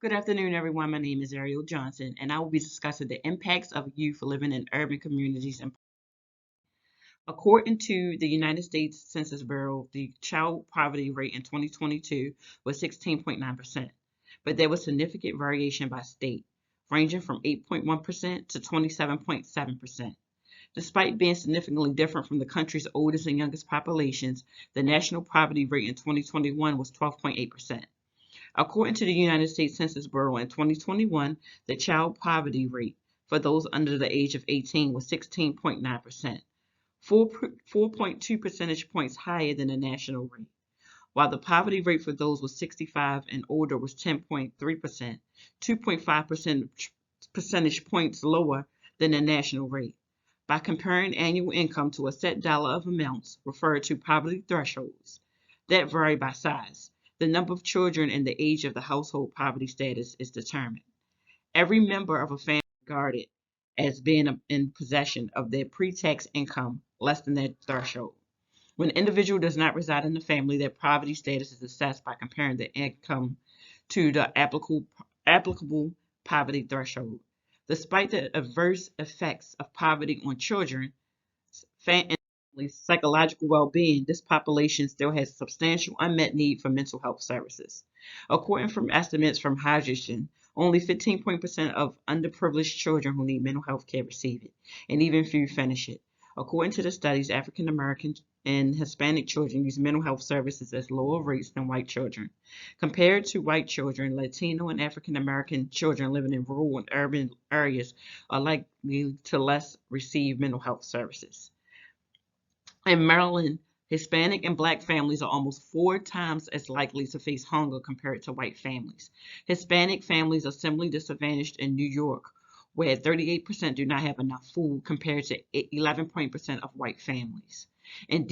Good afternoon, everyone. My name is Ariel Johnson, and I will be discussing the impacts of youth living in urban communities. And according to the United States Census Bureau, the child poverty rate in 2022 was 16.9%, but there was significant variation by state, ranging from 8.1% to 27.7%. Despite being significantly different from the country's oldest and youngest populations, the national poverty rate in 2021 was 12.8%. According to the United States Census Bureau in 2021, the child poverty rate for those under the age of 18 was 16.9%, 4.2 percentage points higher than the national rate, while the poverty rate for those with 65 and older was 10.3%, 2.5 percentage points lower than the national rate. By comparing annual income to a set dollar of amounts referred to poverty thresholds that vary by size, the number of children and the age of the household poverty status is determined. Every member of a family is regarded as being in possession of their pre-tax income less than that threshold. When an individual does not reside in the family, their poverty status is assessed by comparing the income to the applicable poverty threshold. Despite the adverse effects of poverty on children and families' psychological well-being, this population still has substantial unmet need for mental health services. According from estimates from Hydration, only 15% of underprivileged children who need mental health care receive it, and even few finish it. According to the studies, African American and Hispanic children use mental health services at lower rates than white children. Compared to white children, Latino and African American children living in rural and urban areas are likely to less receive mental health services. In Maryland, Hispanic and Black families are almost 4 times as likely to face hunger compared to white families. Hispanic families are similarly disadvantaged in New York, where 38% do not have enough food compared to 11% of white families. In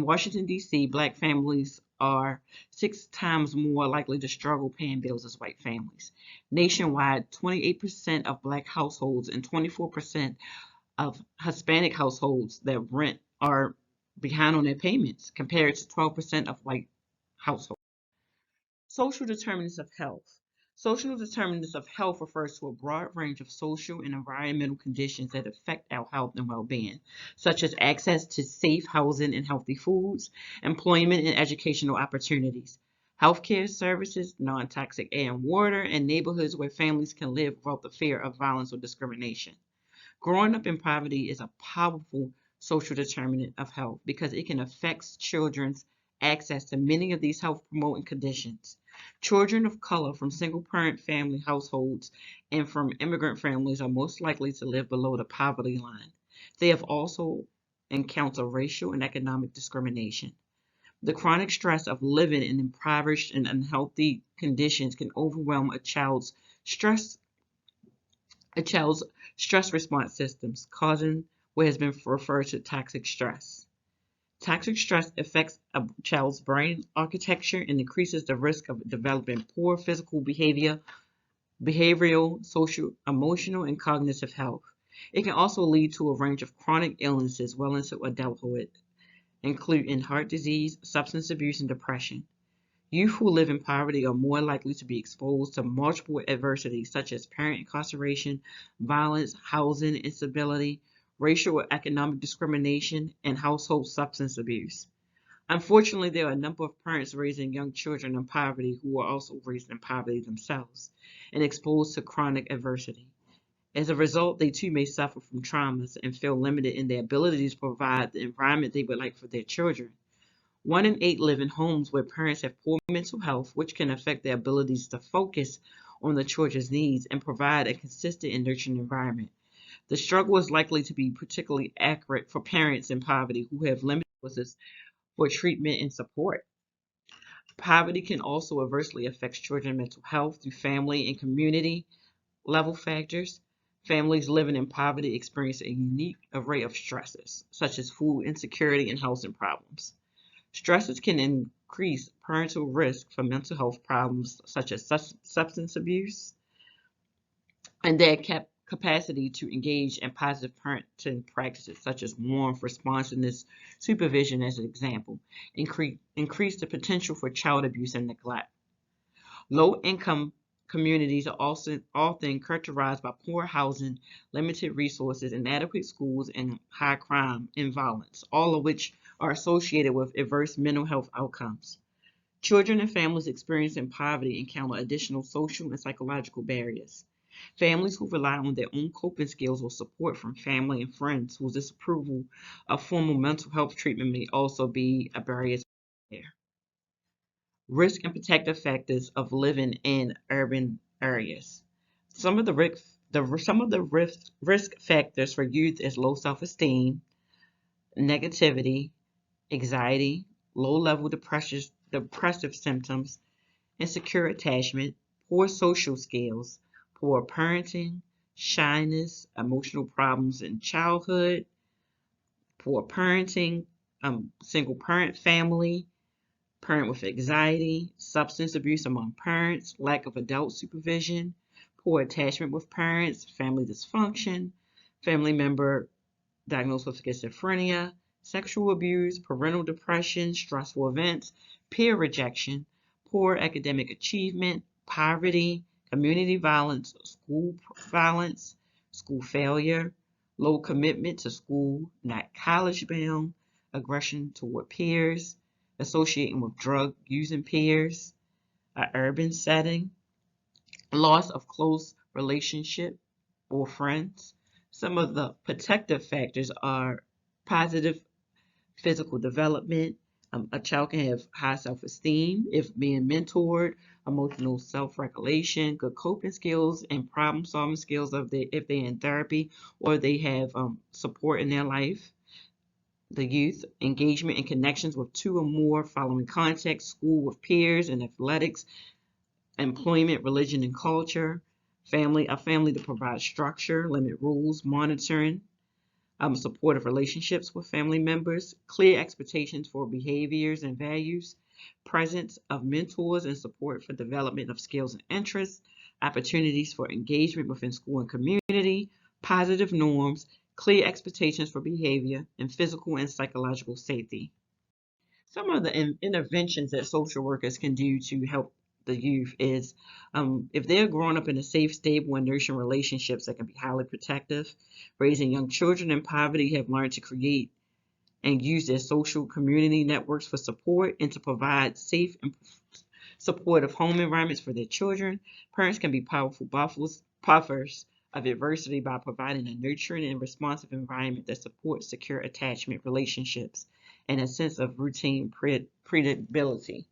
Washington, D.C., Black families are 6 times more likely to struggle paying bills as white families. Nationwide, 28% of Black households and 24% of Hispanic households that rent are behind on their payments compared to 12% of white households. Social determinants of health. Social determinants of health refers to a broad range of social and environmental conditions that affect our health and well-being, such as access to safe housing and healthy foods, employment and educational opportunities, healthcare services, non-toxic air and water, and neighborhoods where families can live without the fear of violence or discrimination. Growing up in poverty is a powerful social determinant of health because it can affect children's access to many of these health promoting conditions. Children of color from single parent family households and from immigrant families are most likely to live below the poverty line. They have also encountered racial and economic discrimination. The chronic stress of living in impoverished and unhealthy conditions can overwhelm stress a child's stress response systems, causing what has been referred to toxic stress. Toxic stress affects a child's brain architecture and increases the risk of developing poor physical behavior, behavioral, social, emotional, and cognitive health. It can also lead to a range of chronic illnesses well into adulthood, including heart disease, substance abuse, and depression. Youth who live in poverty are more likely to be exposed to multiple adversities such as parent incarceration, violence, housing instability, racial or economic discrimination, and household substance abuse. Unfortunately, there are a number of parents raising young children in poverty who are also raised in poverty themselves and exposed to chronic adversity. As a result, they too may suffer from traumas and feel limited in their abilities to provide the environment they would like for their children. 1 in 8 live in homes where parents have poor mental health, which can affect their abilities to focus on the children's needs and provide a consistent and nurturing environment. The struggle is likely to be particularly accurate for parents in poverty who have limited resources for treatment and support. Poverty can also adversely affect children's mental health through family and community level factors. Families living in poverty experience a unique array of stresses, such as food insecurity and housing problems. Stresses can increase parental risk for mental health problems such as substance abuse and their capacity to engage in positive parenting practices such as warmth, responsiveness, supervision as an example, increase the potential for child abuse and neglect. Low income communities are also often characterized by poor housing, limited resources, inadequate schools, and high crime and violence, all of which are associated with adverse mental health outcomes. Children and families experiencing poverty encounter additional social and psychological barriers. Families who rely on their own coping skills or support from family and friends whose disapproval of formal mental health treatment may also be a barrier to care. Risk and protective factors of living in urban areas. Some of the risk factors for youth is low self-esteem, negativity, anxiety, low-level depressive symptoms, insecure attachment, poor social skills, poor parenting, shyness, emotional problems in childhood, poor parenting, single parent family, parent with anxiety, substance abuse among parents, lack of adult supervision, poor attachment with parents, family dysfunction, family member diagnosed with schizophrenia, sexual abuse, parental depression, stressful events, peer rejection, poor academic achievement, poverty, community violence, school failure, low commitment to school, not college bound, aggression toward peers, associating with drug using peers, an urban setting, loss of close relationship or friends. Some of the protective factors are positive physical development. A child can have high self-esteem if being mentored, emotional self-regulation, good coping skills, and problem-solving skills if they're in therapy or they have support in their life. The youth engagement and connections with two or more following context, school with peers and athletics, employment, religion, and culture, a family to provide structure, limit rules, monitoring, supportive relationships with family members, clear expectations for behaviors and values, presence of mentors and support for development of skills and interests, opportunities for engagement within school and community, positive norms, clear expectations for behavior, and physical and psychological safety. Some of the interventions that social workers can do to help the youth is if they're growing up in a safe, stable, and nurturing relationships that can be highly protective, raising young children in poverty have learned to create and use their social community networks for support and to provide safe and supportive home environments for their children. Parents can be powerful buffers of adversity by providing a nurturing and responsive environment that supports secure attachment relationships and a sense of routine predictability.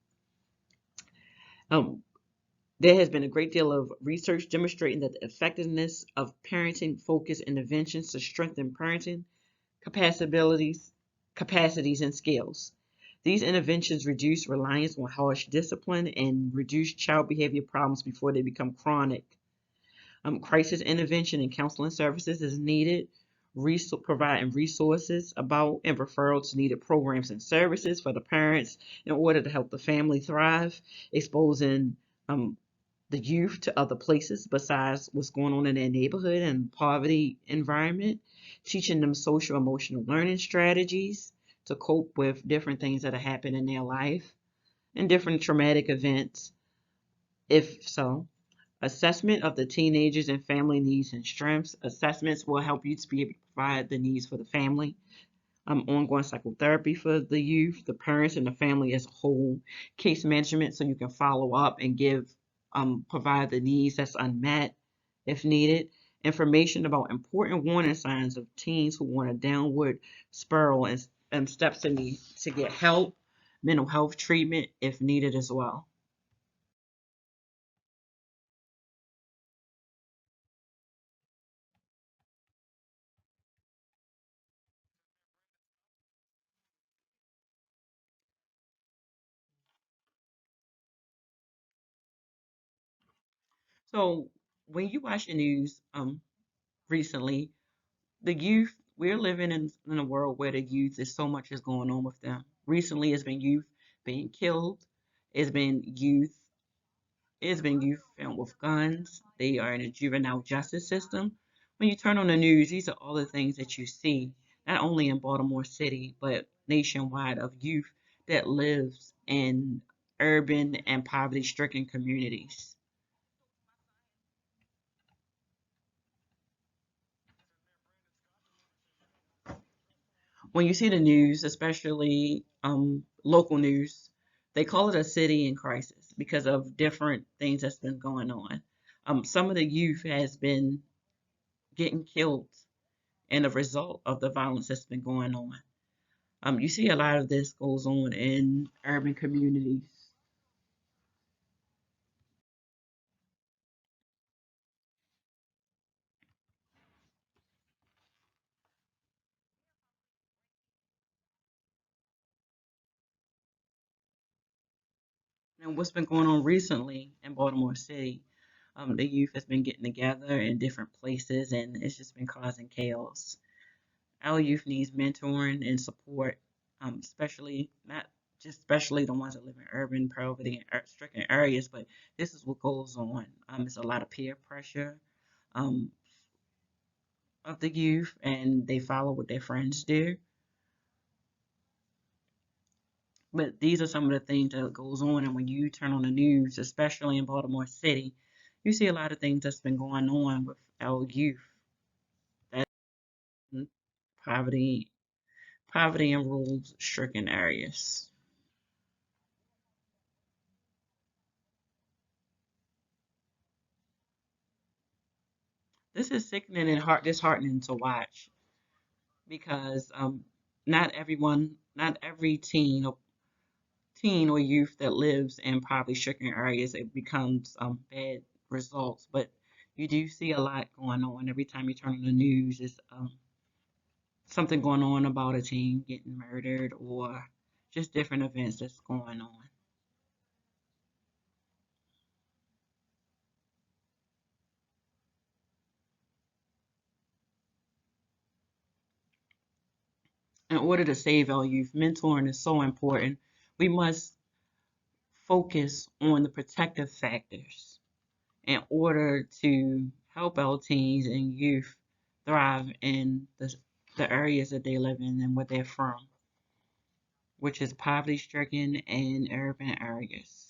Um, there has been a great deal of research demonstrating that the effectiveness of parenting focused interventions to strengthen parenting capacities, capacities and skills. These interventions reduce reliance on harsh discipline and reduce child behavior problems before they become chronic. Crisis intervention and counseling services is needed, providing resources about and referral to needed programs and services for the parents in order to help the family thrive, exposing um, the youth to other places besides what's going on in their neighborhood and poverty environment, teaching them social emotional learning strategies to cope with different things that have happened in their life and different traumatic events, if so. Assessment of the teenagers and family needs and strengths. Assessments will help you to be able to provide the needs for the family. Ongoing psychotherapy for the youth, the parents, and the family as a whole. Case management so you can follow up and provide the needs that's unmet if needed. Information about important warning signs of teens who want a downward spiral and steps to need to get help, mental health treatment if needed as well. So when you watch the news recently, the youth, we're living in a world where the youth is so much is going on with them. Recently, it's been youth being killed. It's been youth. It's been youth found with guns. They are in a juvenile justice system. When you turn on the news, these are all the things that you see, not only in Baltimore City, but nationwide of youth that lives in urban and poverty-stricken communities. when you see the news, especially local news, they call it a city in crisis because of different things that's been going on. Some of the youth has been getting killed and a result of the violence that's been going on. You see a lot of this goes on in urban communities. And what's been going on recently in Baltimore City, the youth has been getting together in different places and it's just been causing chaos. Our youth needs mentoring and support, especially not just especially the ones that live in urban poverty and stricken areas, but this is what goes on. It's a lot of peer pressure um, of the youth, and they follow what their friends do. But these are some of the things that goes on, and when you turn on the news, especially in Baltimore City, you see a lot of things that's been going on with our youth. That poverty, poverty in rural-stricken areas. This is sickening and disheartening to watch because not every teen or youth that lives in poverty-stricken areas it becomes bad results, but you do see a lot going on every time you turn on the news. Is something going on about a teen getting murdered or just different events that's going on. In order to save our youth, mentoring is so important. We must focus on the protective factors in order to help our teens and youth thrive in the areas that they live in and where they're from, which is poverty stricken and urban areas.